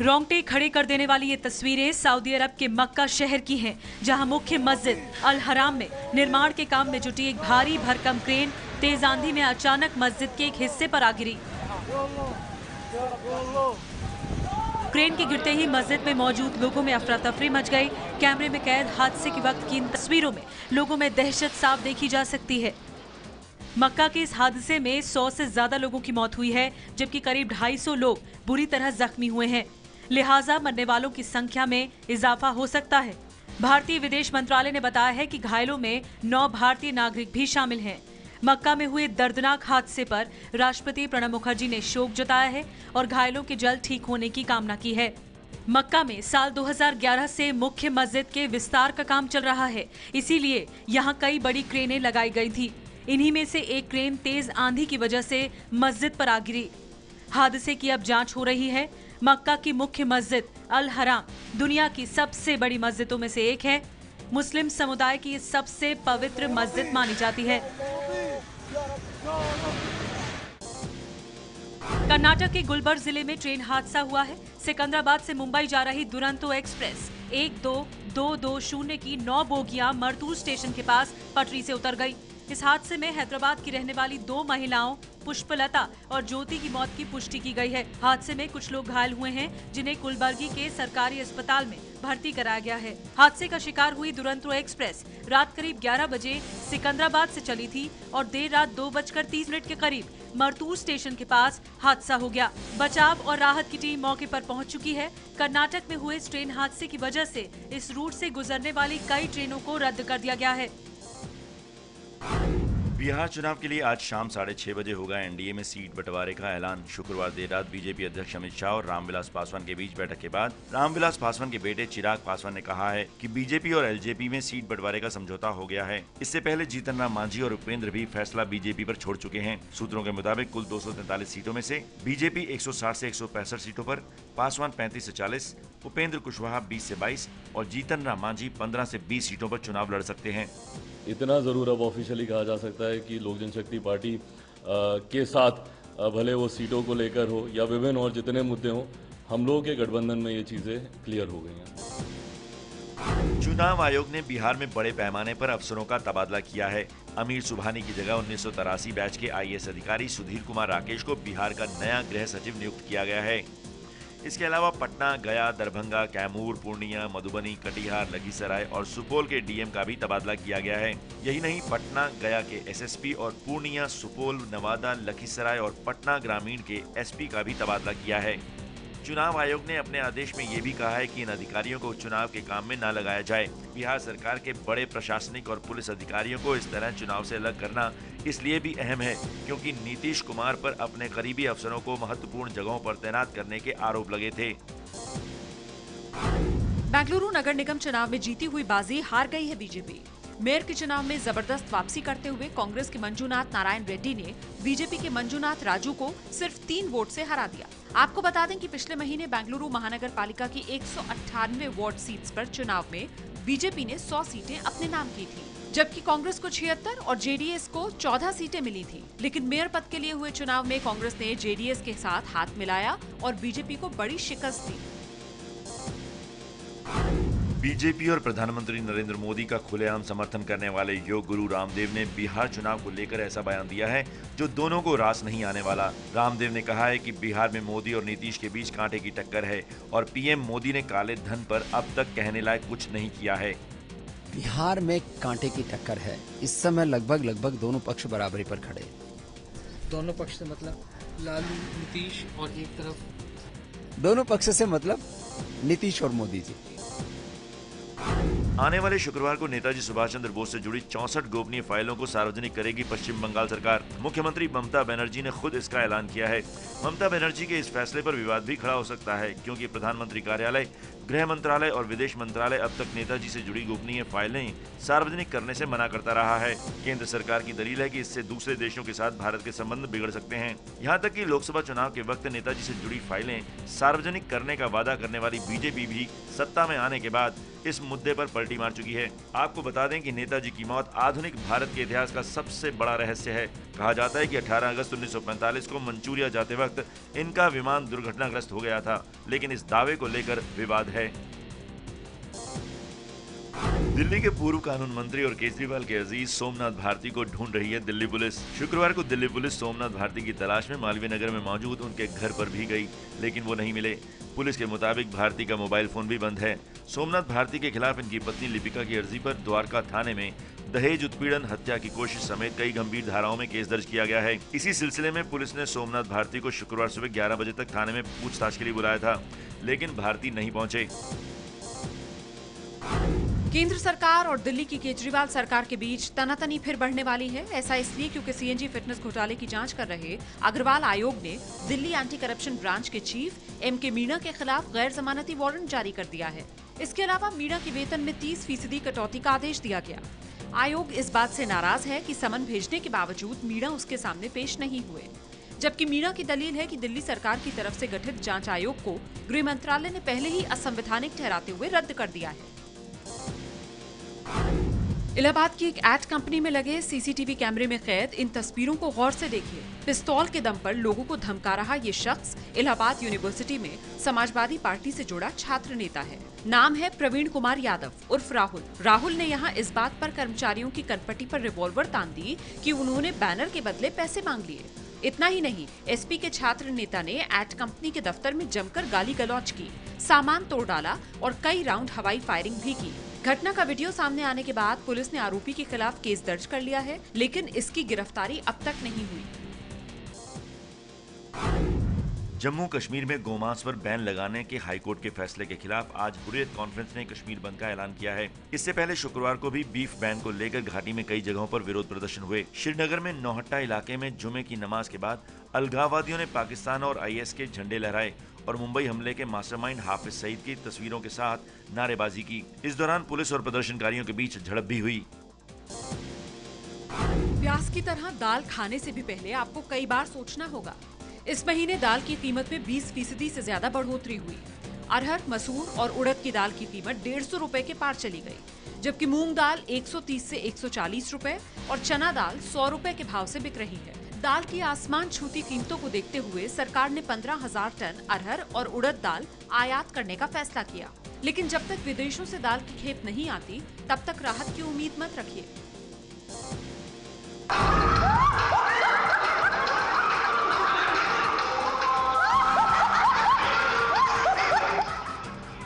रोंगटे खड़े कर देने वाली ये तस्वीरें सऊदी अरब के मक्का शहर की हैं, जहां मुख्य मस्जिद अल हराम में निर्माण के काम में जुटी एक भारी भरकम क्रेन तेज आंधी में अचानक मस्जिद के एक हिस्से पर आ गिरी। क्रेन के गिरते ही मस्जिद में मौजूद लोगों में अफरा तफरी मच गई। कैमरे में कैद हादसे के वक्त की इन तस्वीरों में लोगों में दहशत साफ देखी जा सकती है। मक्का के इस हादसे में 100 से ज्यादा लोगों की मौत हुई है, जबकि करीब 250 लोग बुरी तरह जख्मी हुए हैं। लिहाजा मरने वालों की संख्या में इजाफा हो सकता है। भारतीय विदेश मंत्रालय ने बताया है कि घायलों में 9 भारतीय नागरिक भी शामिल हैं। मक्का में हुए दर्दनाक हादसे पर राष्ट्रपति प्रणब मुखर्जी ने शोक जताया है और घायलों के जल्द ठीक होने की कामना की है। मक्का में साल 2011 से मुख्य मस्जिद के विस्तार का काम चल रहा है, इसीलिए यहां कई बड़ी क्रेनें लगाई गई थी। इन्हीं में से एक क्रेन तेज आंधी की वजह से मस्जिद पर आ गिरी। हादसे की अब जांच हो रही है। मक्का की मुख्य मस्जिद अल हराम दुनिया की सबसे बड़ी मस्जिदों में से एक है। मुस्लिम समुदाय की सबसे पवित्र मस्जिद मानी जाती है। कर्नाटक के गुलबर्ग जिले में ट्रेन हादसा हुआ है। सिकंदराबाद से मुंबई जा रही दुरंतो एक्सप्रेस 12220 की 9 बोगियां मरतूर स्टेशन के पास पटरी से उतर गई। इस हादसे में हैदराबाद की रहने वाली 2 महिलाओं पुष्पलता और ज्योति की मौत की पुष्टि की गई है। हादसे में कुछ लोग घायल हुए हैं, जिन्हें कुलबर्गी के सरकारी अस्पताल में भर्ती कराया गया है। हादसे का शिकार हुई दुरंतो एक्सप्रेस रात करीब 11 बजे सिकंदराबाद से चली थी और देर रात 2:30 के करीब मरतूर स्टेशन के पास हादसा हो गया। बचाव और राहत की टीम मौके पर पहुंच चुकी है। कर्नाटक में हुए इस ट्रेन हादसे की वजह से इस रूट से गुजरने वाली कई ट्रेनों को रद्द कर दिया गया है। बिहार चुनाव के लिए आज शाम 6:30 बजे होगा एनडीए में सीट बंटवारे का ऐलान। शुक्रवार देर रात बीजेपी अध्यक्ष अमित शाह और रामविलास पासवान के बीच बैठक के बाद रामविलास पासवान के बेटे चिराग पासवान ने कहा है कि बीजेपी और एलजेपी में सीट बंटवारे का समझौता हो गया है। इससे पहले जीतन राम मांझी और उपेंद्र भी फैसला बीजेपी पर छोड़ चुके हैं। सूत्रों के मुताबिक कुल 243 सीटों में से बीजेपी 160 से 165 सीटों पर, पासवान 35 से 40, उपेंद्र कुशवाहा 20 से 22 और जीतन राम मांझी 15 से 20 सीटों पर चुनाव लड़ सकते हैं। इतना ज़रूर अब ऑफिशियली कहा जा सकता है कि लोक जनशक्ति पार्टी के साथ भले वो सीटों को लेकर हो या विभिन्न और जितने मुद्दे हों, हम लोगों के गठबंधन में ये चीज़ें क्लियर हो गई हैं। चुनाव आयोग ने बिहार में बड़े पैमाने पर अफसरों का तबादला किया है। अमीर सुबहानी की जगह 1983 बैच के आईएएस अधिकारी सुधीर कुमार राकेश को बिहार का नया गृह सचिव नियुक्त किया गया है। इसके अलावा पटना, गया, दरभंगा, कैमूर, पूर्णिया, मधुबनी, कटिहार, लखीसराय और सुपौल के डीएम का भी तबादला किया गया है। यही नहीं, पटना, गया के एसएसपी और पूर्णिया, सुपौल, नवादा, लखीसराय और पटना ग्रामीण के एसपी का भी तबादला किया है। चुनाव आयोग ने अपने आदेश में ये भी कहा है कि इन अधिकारियों को चुनाव के काम में न लगाया जाए। बिहार सरकार के बड़े प्रशासनिक और पुलिस अधिकारियों को इस तरह चुनाव से अलग करना इसलिए भी अहम है क्योंकि नीतीश कुमार पर अपने करीबी अफसरों को महत्वपूर्ण जगहों पर तैनात करने के आरोप लगे थे। बेंगलुरु नगर निगम चुनाव में जीती हुई बाजी हार गई है बीजेपी। मेयर के चुनाव में जबरदस्त वापसी करते हुए कांग्रेस के मंजूनाथ नारायण रेड्डी ने बीजेपी के मंजूनाथ राजू को सिर्फ 3 वोट से हरा दिया। आपको बता दें कि पिछले महीने बेंगलुरु महानगर पालिका की 198 वार्ड सीट्स पर चुनाव में बीजेपी ने 100 सीटें अपने नाम की थी, जबकि कांग्रेस को 76 और जेडीएस को 14 सीटें मिली थी। लेकिन मेयर पद के लिए हुए चुनाव में कांग्रेस ने जेडीएस के साथ हाथ मिलाया और बीजेपी को बड़ी शिकस्त दी। बीजेपी और प्रधानमंत्री नरेंद्र मोदी का खुलेआम समर्थन करने वाले योग गुरु रामदेव ने बिहार चुनाव को लेकर ऐसा बयान दिया है जो दोनों को रास नहीं आने वाला। रामदेव ने कहा है कि बिहार में मोदी और नीतीश के बीच कांटे की टक्कर है और पीएम मोदी ने काले धन पर अब तक कहने लायक कुछ नहीं किया है। बिहार में कांटे की टक्कर है। इस समय लगभग दोनों पक्ष बराबरी पर खड़े। दोनों पक्ष से मतलब लालू, नीतीश और एक तरफ दोनों पक्ष से मतलब नीतीश और मोदी जी। आने वाले शुक्रवार को नेताजी सुभाष चंद्र बोस से जुड़ी 64 गोपनीय फाइलों को सार्वजनिक करेगी पश्चिम बंगाल सरकार। मुख्यमंत्री ममता बनर्जी ने खुद इसका ऐलान किया है। ममता बनर्जी के इस फैसले पर विवाद भी खड़ा हो सकता है क्योंकि प्रधानमंत्री कार्यालय गृह मंत्रालय और विदेश मंत्रालय अब तक नेताजी से जुड़ी गोपनीय फाइलें सार्वजनिक करने से मना करता रहा है। केंद्र सरकार की दलील है कि इससे दूसरे देशों के साथ भारत के संबंध बिगड़ सकते हैं। यहाँ तक कि लोकसभा चुनाव के वक्त नेताजी से जुड़ी फाइलें सार्वजनिक करने का वादा करने वाली बीजेपी भी सत्ता में आने के बाद इस मुद्दे पर पलटी मार चुकी है। आपको बता दें कि नेताजी की मौत आधुनिक भारत के इतिहास का सबसे बड़ा रहस्य है। कहा जाता है कि 18 अगस्त 1945 को मंचूरिया जाते वक्त इनका विमान दुर्घटनाग्रस्त हो गया था, लेकिन इस दावे को लेकर विवाद है। दिल्ली के पूर्व कानून मंत्री और केजरीवाल के अजीज सोमनाथ भारती को ढूंढ रही है दिल्ली पुलिस। शुक्रवार को दिल्ली पुलिस सोमनाथ भारती की तलाश में मालवीय नगर में मौजूद उनके घर पर भी गई, लेकिन वो नहीं मिले। पुलिस के मुताबिक भारती का मोबाइल फोन भी बंद है। सोमनाथ भारती के खिलाफ इनकी पत्नी लिपिका की अर्जी पर द्वारका थाने में दहेज उत्पीड़न, हत्या की कोशिश समेत कई गंभीर धाराओं में केस दर्ज किया गया है। इसी सिलसिले में पुलिस ने सोमनाथ भारती को शुक्रवार सुबह 11 बजे तक थाने में पूछताछ के लिए बुलाया था, लेकिन भारती नहीं पहुंचे। केंद्र सरकार और दिल्ली की केजरीवाल सरकार के बीच तनातनी फिर बढ़ने वाली है। ऐसा इसलिए क्योंकि सीएनजी फिटनेस घोटाले की जांच कर रहे अग्रवाल आयोग ने दिल्ली एंटी करप्शन ब्रांच के चीफ एमके मीणा के खिलाफ गैर जमानती वारंट जारी कर दिया है। इसके अलावा मीणा के वेतन में 30% कटौती का आदेश दिया गया। आयोग इस बात से नाराज है कि समन भेजने के बावजूद मीणा उसके सामने पेश नहीं हुए, जबकि मीणा की दलील है कि दिल्ली सरकार की तरफ से गठित जांच आयोग को गृह मंत्रालय ने पहले ही असंवैधानिक ठहराते हुए रद्द कर दिया है। इलाहाबाद की एक एड कंपनी में लगे सीसीटीवी कैमरे में कैद इन तस्वीरों को गौर से देखिए। पिस्तौल के दम पर लोगों को धमका रहा ये शख्स इलाहाबाद यूनिवर्सिटी में समाजवादी पार्टी से जुड़ा छात्र नेता है। नाम है प्रवीण कुमार यादव उर्फ राहुल। राहुल ने यहाँ इस बात पर कर्मचारियों की कनपट्टी पर रिवॉल्वर तान दी कि उन्होंने बैनर के बदले पैसे मांग लिए। इतना ही नहीं, एसपी के छात्र नेता ने एड कंपनी के दफ्तर में जमकर गाली गलौज की, सामान तोड़ डाला और कई राउंड हवाई फायरिंग भी की। घटना का वीडियो सामने आने के बाद पुलिस ने आरोपी के खिलाफ केस दर्ज कर लिया है, लेकिन इसकी गिरफ्तारी अब तक नहीं हुई। जम्मू कश्मीर में गोमांस पर बैन लगाने के हाईकोर्ट के फैसले के खिलाफ आज हुर्रियत कॉन्फ्रेंस ने कश्मीर बंद का ऐलान किया है। इससे पहले शुक्रवार को भी बीफ बैन को लेकर घाटी में कई जगहों पर विरोध प्रदर्शन हुए। श्रीनगर में नौहट्टा इलाके में जुमे की नमाज के बाद अलगाववादियों ने पाकिस्तान और आईएस के झंडे लहराए और मुंबई हमले के मास्टरमाइंड हाफिज सईद की तस्वीरों के साथ नारेबाजी की। इस दौरान पुलिस और प्रदर्शनकारियों के बीच झड़प भी हुई। प्याज की तरह दाल खाने से भी पहले आपको कई बार सोचना होगा। इस महीने दाल की कीमत में 20% से ज्यादा बढ़ोतरी हुई। अरहर, मसूर और उड़द की दाल की कीमत 150 रुपए के पार चली गई, जबकि मूंग दाल 130 से 140 रुपए और चना दाल 100 रुपए के भाव से बिक रही है। दाल की आसमान छूती कीमतों को देखते हुए सरकार ने 15,000 टन अरहर और उड़द दाल आयात करने का फैसला किया, लेकिन जब तक विदेशों से दाल की खेप नहीं आती तब तक राहत की उम्मीद मत रखिए।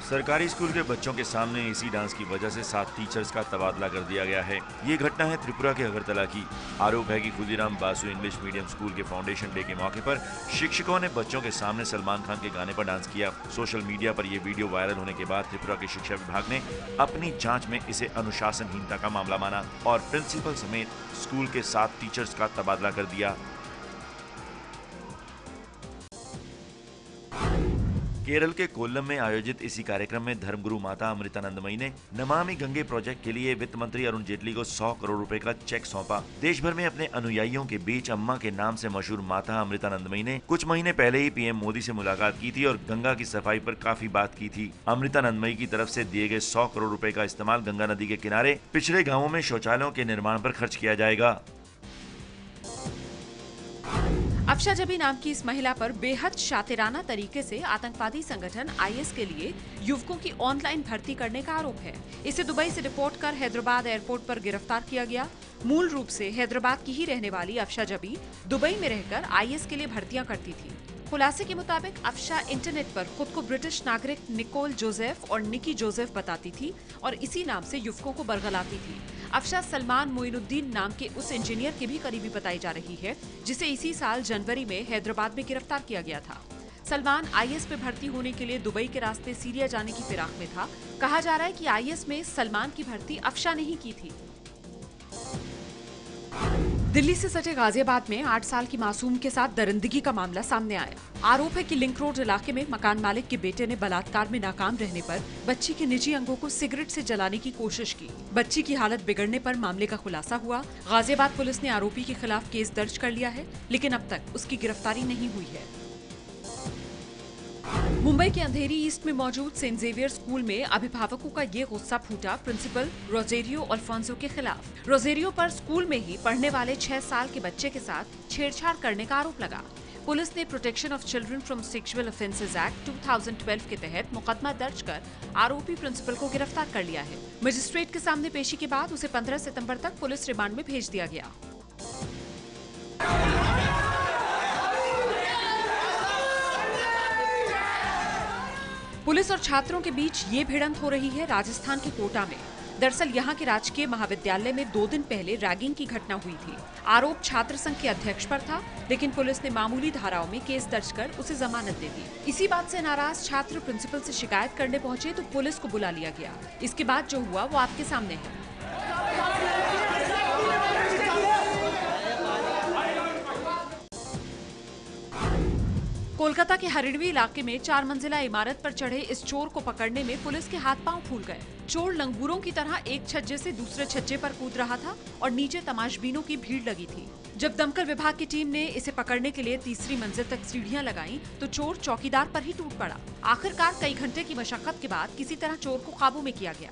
सरकारी स्कूल के बच्चों के सामने इसी डांस की वजह से 7 टीचर्स का तबादला कर दिया गया है। ये घटना है त्रिपुरा के अगरतला की। आरोप है कि Khudiram Basu English medium school के फाउंडेशन डे के मौके पर शिक्षकों ने बच्चों के सामने सलमान खान के गाने पर डांस किया। सोशल मीडिया पर यह वीडियो वायरल होने के बाद त्रिपुरा के शिक्षा विभाग ने अपनी जांच में इसे अनुशासनहीनता का मामला माना और प्रिंसिपल समेत स्कूल के 7 टीचर्स का तबादला कर दिया। केरल के कोल्लम में आयोजित इसी कार्यक्रम में धर्मगुरु माता अमृतानंदमयी ने नमामि गंगे प्रोजेक्ट के लिए वित्त मंत्री अरुण जेटली को 100 करोड़ रुपए का चेक सौंपा। देश भर में अपने अनुयायियों के बीच अम्मा के नाम से मशहूर माता अमृतानंदमयी ने कुछ महीने पहले ही पीएम मोदी से मुलाकात की थी और गंगा की सफाई पर काफी बात की थी। अमृतानंदमयी की तरफ से दिए गए 100 करोड़ रुपए का इस्तेमाल गंगा नदी के किनारे पिछड़े गाँवों में शौचालयों के निर्माण पर खर्च किया जाएगा। अफशा जबी नाम की इस महिला पर बेहद शातिराना तरीके से आतंकवादी संगठन आईएस के लिए युवकों की ऑनलाइन भर्ती करने का आरोप है। इसे दुबई से डिपोर्ट कर हैदराबाद एयरपोर्ट पर गिरफ्तार किया गया। मूल रूप से हैदराबाद की ही रहने वाली अफशा जबी दुबई में रहकर आईएस के लिए भर्तियां करती थी। खुलासे के मुताबिक अफशा इंटरनेट पर खुद को ब्रिटिश नागरिक निकोल जोसेफ और निकी जोसेफ बताती थी और इसी नाम से युवकों को बरगलाती थी। अफशा सलमान मोइनुद्दीन नाम के उस इंजीनियर की भी करीबी बताई जा रही है जिसे इसी साल जनवरी में हैदराबाद में गिरफ्तार किया गया था। सलमान आईएस पे भर्ती होने के लिए दुबई के रास्ते सीरिया जाने की फिराक में था। कहा जा रहा है कि आईएस में सलमान की भर्ती अफशा ने ही की थी। दिल्ली से सटे गाजियाबाद में 8 साल की मासूम के साथ दरिंदगी का मामला सामने आया। आरोप है कि लिंक रोड इलाके में मकान मालिक के बेटे ने बलात्कार में नाकाम रहने पर बच्ची के निजी अंगों को सिगरेट से जलाने की कोशिश की। बच्ची की हालत बिगड़ने पर मामले का खुलासा हुआ। गाजियाबाद पुलिस ने आरोपी के खिलाफ केस दर्ज कर लिया है, लेकिन अब तक उसकी गिरफ्तारी नहीं हुई है। मुंबई के अंधेरी ईस्ट में मौजूद सेंट जेवियर स्कूल में अभिभावकों का ये गुस्सा फूटा प्रिंसिपल रोजेरियो अल्फोंसो के खिलाफ। रोजेरियो पर स्कूल में ही पढ़ने वाले 6 साल के बच्चे के साथ छेड़छाड़ करने का आरोप लगा। पुलिस ने protection of children from sexual offences act 2012 के तहत मुकदमा दर्ज कर आरोपी प्रिंसिपल को गिरफ्तार कर लिया है। मजिस्ट्रेट के सामने पेशी के बाद उसे 15 सितंबर तक पुलिस रिमांड में भेज दिया गया। पुलिस और छात्रों के बीच ये भिड़ंत हो रही है राजस्थान के कोटा में। दरअसल यहाँ के राजकीय महाविद्यालय में 2 दिन पहले रैगिंग की घटना हुई थी। आरोप छात्र संघ के अध्यक्ष पर था, लेकिन पुलिस ने मामूली धाराओं में केस दर्ज कर उसे जमानत दे दी। इसी बात से नाराज छात्र प्रिंसिपल से शिकायत करने पहुंचे तो पुलिस को बुला लिया गया। इसके बाद जो हुआ वो आपके सामने है। कोलकाता के हरिणवी इलाके में 4 मंजिला इमारत पर चढ़े इस चोर को पकड़ने में पुलिस के हाथ पांव फूल गए। चोर लंगूरों की तरह एक छज्जे से दूसरे छज्जे पर कूद रहा था और नीचे तमाशबीनों की भीड़ लगी थी। जब दमकल विभाग की टीम ने इसे पकड़ने के लिए तीसरी मंजिल तक सीढ़ियां लगाईं, तो चोर चौकीदार पर ही टूट पड़ा। आखिरकार कई घंटे की मशक्कत के बाद किसी तरह चोर को काबू में किया गया।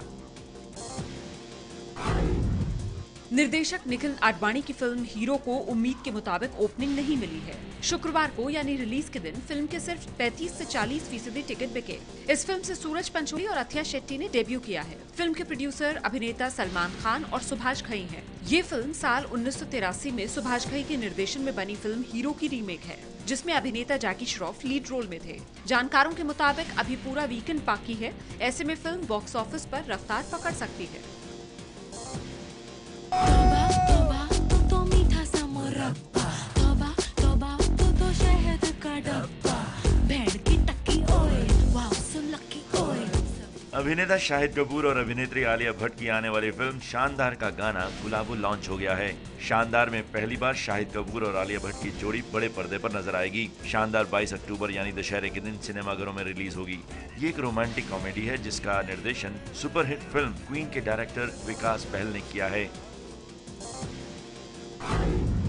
निर्देशक निखिल आडवाणी की फिल्म हीरो को उम्मीद के मुताबिक ओपनिंग नहीं मिली है। शुक्रवार को यानी रिलीज के दिन फिल्म के सिर्फ 35 से 40% टिकट बिके। इस फिल्म से सूरज पंचोली और अथिया शेट्टी ने डेब्यू किया है। फिल्म के प्रोड्यूसर अभिनेता सलमान खान और सुभाष घई हैं। ये फिल्म साल 1983 में सुभाष घई के निर्देशन में बनी फिल्म हीरो की रीमेक है, जिसमें अभिनेता जैकी श्रॉफ लीड रोल में थे। जानकारों के मुताबिक अभी पूरा वीकेंड बाकी है। ऐसे में फिल्म बॉक्स ऑफिस पर रफ्तार पकड़ सकती है। अभिनेता शाहिद कपूर और अभिनेत्री आलिया भट्ट की आने वाली फिल्म शानदार का गाना गुलाबो लॉन्च हो गया है। शानदार में पहली बार शाहिद कपूर और आलिया भट्ट की जोड़ी बड़े पर्दे पर नजर आएगी। शानदार 22 अक्टूबर यानी दशहरे के दिन सिनेमाघरों में रिलीज होगी। ये एक रोमांटिक कॉमेडी है जिसका निर्देशन सुपरहिट फिल्म क्वीन के डायरेक्टर विकास बहल ने किया है।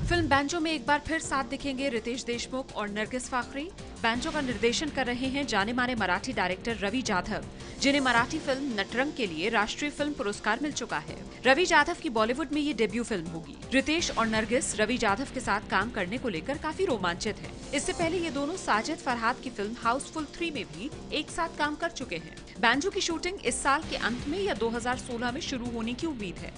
फिल्म बैंजो में एक बार फिर साथ दिखेंगे रितेश देशमुख और नरगिस फाखरी। बैंजो का निर्देशन कर रहे हैं जाने माने मराठी डायरेक्टर रवि जाधव, जिन्हें मराठी फिल्म नटरंग के लिए राष्ट्रीय फिल्म पुरस्कार मिल चुका है। रवि जाधव की बॉलीवुड में ये डेब्यू फिल्म होगी। रितेश और नरगिस रवि जाधव के साथ काम करने को लेकर काफी रोमांचित हैं। इससे पहले ये दोनों साजिद फरहाद की फिल्म हाउसफुल 3 में भी एक साथ काम कर चुके हैं। बैंजो की शूटिंग इस साल के अंत में या 2016 में शुरू होने की उम्मीद है।